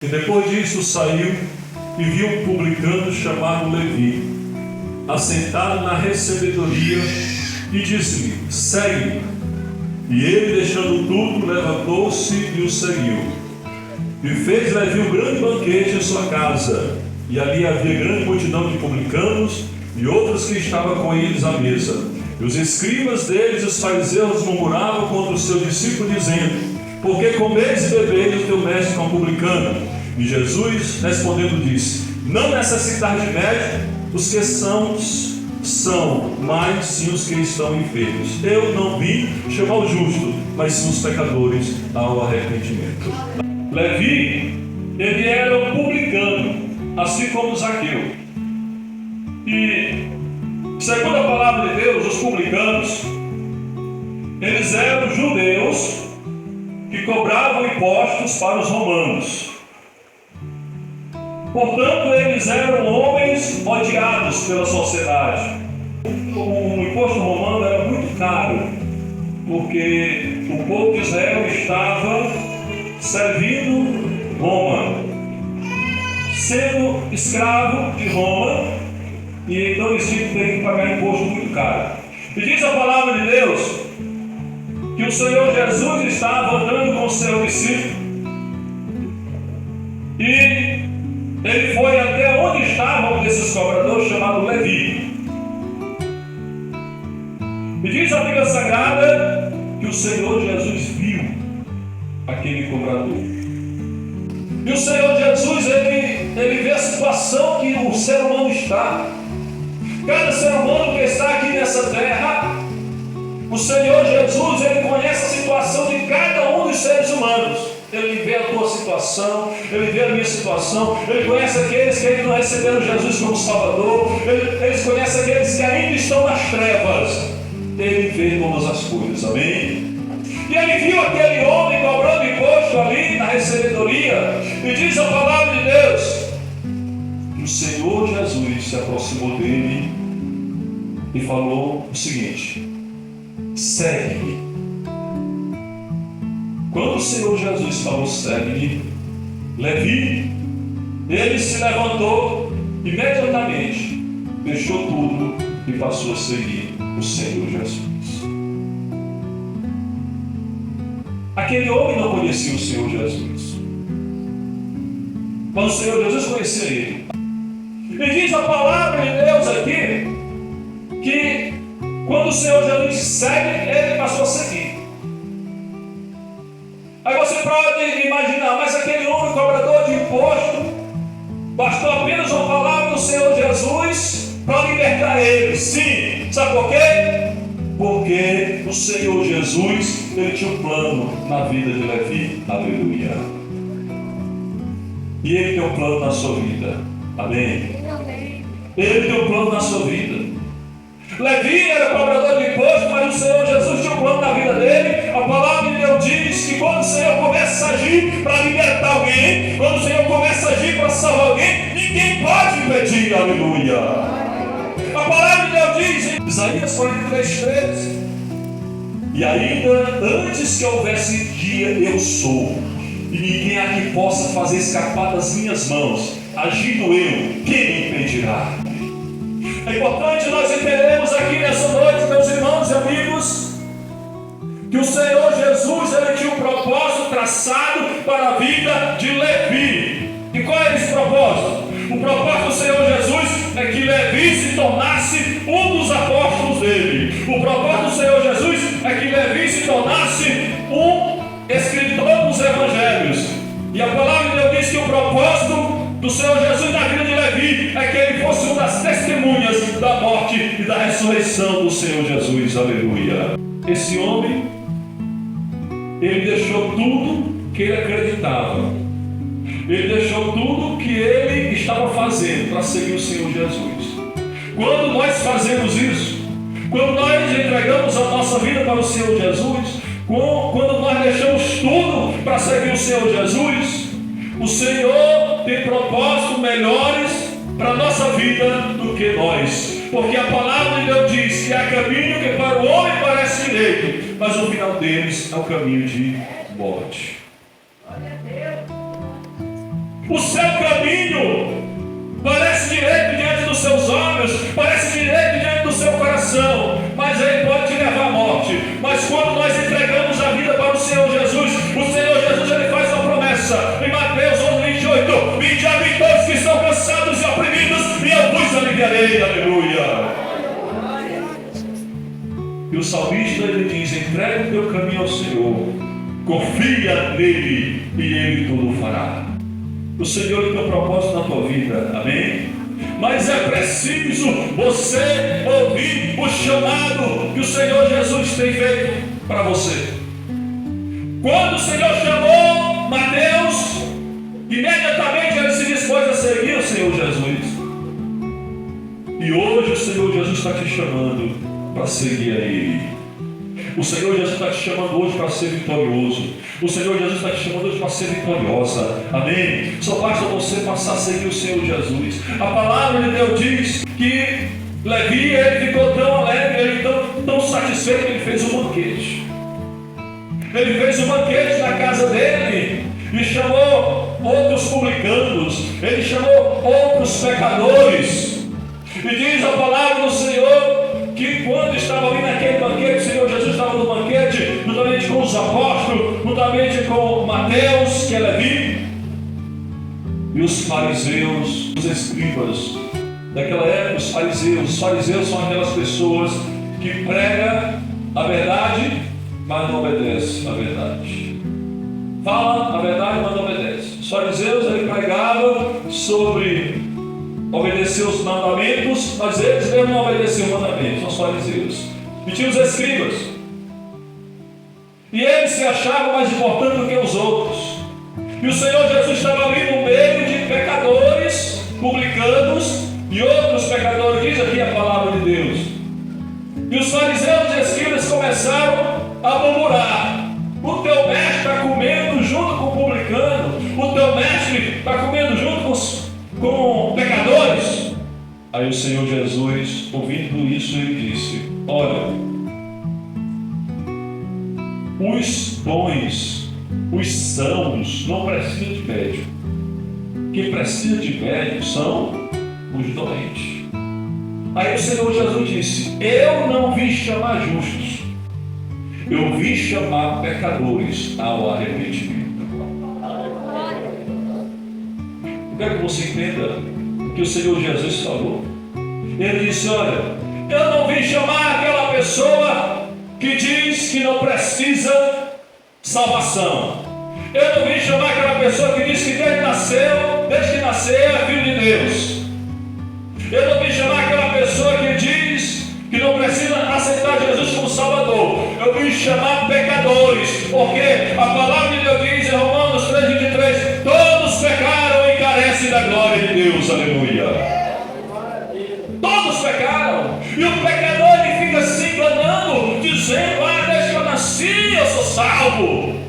E depois disso saiu e viu um publicano chamado Levi, assentado na recebedoria, e disse-lhe: segue-me. E ele, deixando tudo, levantou-se e o seguiu. E fez Levi um grande banquete em sua casa, e ali havia grande multidão de publicanos e outros que estavam com eles à mesa. E os escribas deles e os fariseus murmuravam contra os seus discípulos, dizendo: por que comeis e bebeis o teu mestre com publicano? E Jesus, respondendo, disse: não necessitais de médico os que são, mas sim os que estão enfermos. Eu não vim chamar o justo, mas sim os pecadores ao arrependimento. Levi, ele era um publicano, assim como Zaqueu. E, segundo a palavra de Deus, os publicanos, eles eram judeus que cobravam impostos para os romanos. Portanto, eles eram homens odiados pela sociedade. O imposto romano era muito caro, porque o povo de Israel estava servindo Roma, sendo escravo de Roma, e então eles tinham que pagar imposto muito caro. E diz a palavra de Deus que o Senhor Jesus estava andando com o seu discípulo, e ele foi até onde estava um desses cobradores chamado Levi. E diz a Bíblia Sagrada que o Senhor Jesus viu aquele cobrador. E o Senhor Jesus, ele vê a situação que o ser humano está. Cada ser humano que está aqui nessa terra, o Senhor Jesus, ele conhece a situação de cada um dos seres humanos. Ele vê a tua situação, ele vê a minha situação, ele conhece aqueles que ainda não receberam Jesus como Salvador, ele conhece aqueles que ainda estão nas trevas. Ele vê todas as coisas, amém? E ele viu aquele homem cobrando imposto ali na recebedoria, e diz a palavra de Deus que o Senhor Jesus se aproximou dele e falou o seguinte: segue-me. Quando o Senhor Jesus falou segue-me, Levi, ele se levantou imediatamente, deixou tudo e passou a seguir o Senhor Jesus. Aquele homem não conhecia o Senhor Jesus, mas o Senhor Jesus conhecia ele. E diz a palavra de Deus aqui que quando o Senhor Jesus segue, ele passou a seguir. Aí você pode imaginar, mas aquele homem cobrador de imposto, bastou apenas uma palavra do Senhor Jesus para libertar ele. Sim, sabe por quê? Porque o Senhor Jesus, ele tinha um plano na vida de Levi. Aleluia. E ele tem um plano na sua vida. Amém? Ele tem um plano na sua vida. Levi era cobrador de imposto, mas o Senhor Jesus tinha um plano na vida dele. A palavra de Deus diz que quando o Senhor começa a agir para libertar alguém, quando o Senhor começa a agir para salvar alguém, ninguém pode impedir. Aleluia. A palavra de Deus diz em Isaías 43:13: e ainda antes que houvesse dia, eu sou, e ninguém há que possa fazer escapar das minhas mãos. Agindo eu, quem me impedirá? É importante nós entendermos aqui nessa noite, meus irmãos e amigos, que o Senhor Jesus, ele tinha um propósito traçado para a vida de Levi. E qual é esse propósito? O propósito do Senhor Jesus é que Levi se tornasse um dos apóstolos dele. O propósito do Senhor Jesus é que Levi se tornasse um escritor dos evangelhos. E a palavra de Deus diz que o propósito do Senhor Jesus na vida de Levi é que ele fosse uma das testemunhas da morte e da ressurreição do Senhor Jesus. Aleluia. Esse homem, ele deixou tudo que ele acreditava, ele deixou tudo que ele estava fazendo para seguir o Senhor Jesus. Quando nós fazemos isso, quando nós entregamos a nossa vida para o Senhor Jesus, quando nós deixamos tudo para seguir o Senhor Jesus, o Senhor tem propósitos melhores para a nossa vida do que nós. Porque a palavra de Deus diz que há caminho que para o homem parece direito, mas o final deles é o caminho de morte. O seu caminho parece direito diante dos seus olhos, parece direito diante do seu coração, mas ele pode te levar à morte. Mas quando nós entregamos a vida para o Senhor Jesus, ele faz uma promessa em Mateus 11:28: vinde a mim todos que estão cansados e oprimidos, e eu vos aliviarei. Aleluia. E o salmista ele diz: entrega o teu caminho ao Senhor, confia nele e ele tudo fará. O Senhor tem um propósito na tua vida, amém? Mas é preciso você ouvir o chamado que o Senhor Jesus tem feito para você. Quando o Senhor chamou Mateus, imediatamente ele se dispôs a seguir o Senhor Jesus. E hoje o Senhor Jesus está te chamando para seguir a Ele. O Senhor Jesus está te chamando hoje para ser vitorioso. O Senhor Jesus está te chamando hoje para ser vitoriosa. Amém? Só basta você passar a seguir o Senhor Jesus. A palavra de Deus diz que Levi ele ficou tão alegre, ele tão satisfeito que ele fez um banquete. Ele fez um banquete na casa dele e chamou outros publicanos, ele chamou outros pecadores. E diz a palavra do Senhor que quando estava ali naquele banquete, o Senhor Jesus estava no banquete, juntamente com os apóstolos, juntamente com Mateus, que é Levi, e os fariseus, os escribas. Daquela época, os fariseus são aquelas pessoas que pregam a verdade, mas não obedecem a verdade. Fala a verdade, mas não obedece. Os fariseus ele pregava sobre obedecer os mandamentos, mas eles mesmo não obedeciam os mandamentos, os fariseus. E tinha os escribas. E eles se achavam mais importantes do que os outros. E o Senhor Jesus estava ali no meio de pecadores, publicanos e outros pecadores, diz aqui a palavra de Deus. E os fariseus e escribas começaram a murmurar: o teu mestre está comendo junto com o publicano, o teu mestre está comendo junto com pecadores. Aí o Senhor Jesus, ouvindo isso, ele disse: olha, os bons, os sãos não precisam de médico. Quem precisa de médico são os doentes. Aí o Senhor Jesus disse: eu não vim chamar justos, eu vim chamar pecadores ao arrependimento. Eu quero que você entenda o que o Senhor Jesus falou. Ele disse: olha, eu não vim chamar aquela pessoa que diz que não precisa salvação. Eu não vim chamar aquela pessoa que diz que desde que nasceu é filho de Deus. Eu não vim chamar aquela pessoa que diz que não precisa aceitar Jesus como Salvador. Eu vim chamar pecadores, porque a palavra de Deus diz em Romanos 3:23: todos pecaram e carecem da glória de Deus. Aleluia. Todos pecaram. E o pecador ele fica se enganando, dizendo: desde que eu nasci eu sou salvo.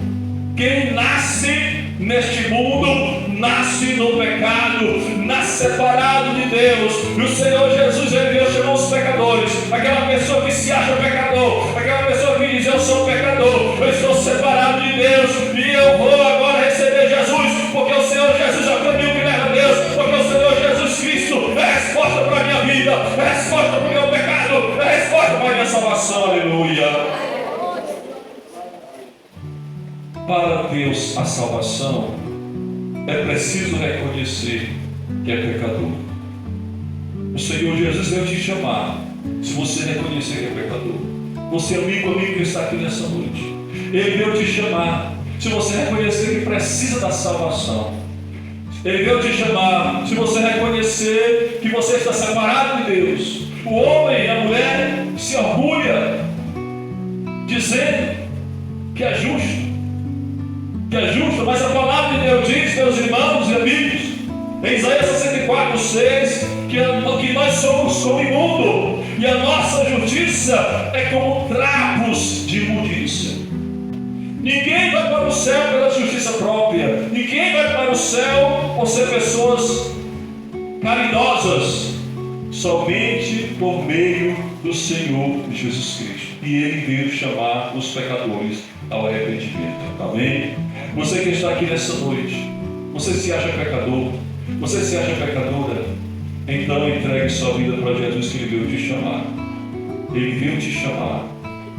Quem nasce neste mundo, nasce no pecado, nasce separado de Deus. E o Senhor Jesus, ele veio chamar os pecadores, aquela pessoa que se acha pecador, aquela pessoa que diz: eu sou pecador, eu estou separado de Deus, e eu vou agora receber Jesus, porque o Senhor Jesus é o caminho que leva a Deus, porque o Senhor Jesus Cristo é a resposta para a minha vida, é a resposta para o meu pecado, é a resposta para a minha salvação. Aleluia. Para Deus a salvação, é preciso reconhecer que é pecador. O Senhor Jesus veio te chamar. Se você reconhecer que é pecador, você amigo que está aqui nessa noite, Ele veio te chamar. Se você reconhecer que precisa da salvação, Ele veio te chamar. Se você reconhecer que você está separado de Deus. O homem e a mulher se orgulha dizendo que é justo, mas a palavra de Deus diz, meus irmãos e amigos, em Isaías 64:6, que nós somos como imundo, e a nossa justiça é como trapos de imundícia. Ninguém vai para o céu pela justiça própria, ninguém vai para o céu por ser pessoas caridosas, somente por meio do Senhor Jesus Cristo. E Ele veio chamar os pecadores ao arrependimento. Amém? Você que está aqui nessa noite, Você se acha pecador? Você se acha pecadora? Então entregue sua vida para Jesus, que Ele veio te chamar. Ele veio te chamar.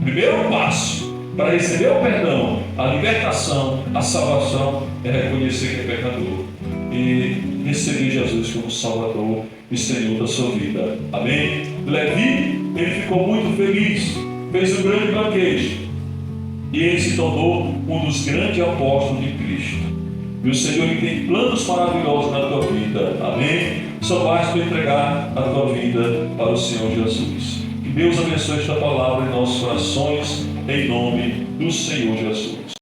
Primeiro passo para receber o perdão, a libertação, a salvação, é reconhecer que é pecador e receber Jesus como Salvador e Senhor da sua vida. Amém? Levi, ele ficou muito feliz, fez um grande banquete e ele se tornou um dos grandes apóstolos de Cristo. E o Senhor tem planos maravilhosos na tua vida. Amém? Só basta entregar a tua vida para o Senhor Jesus. Que Deus abençoe esta palavra em nossos corações, em nome do Senhor Jesus.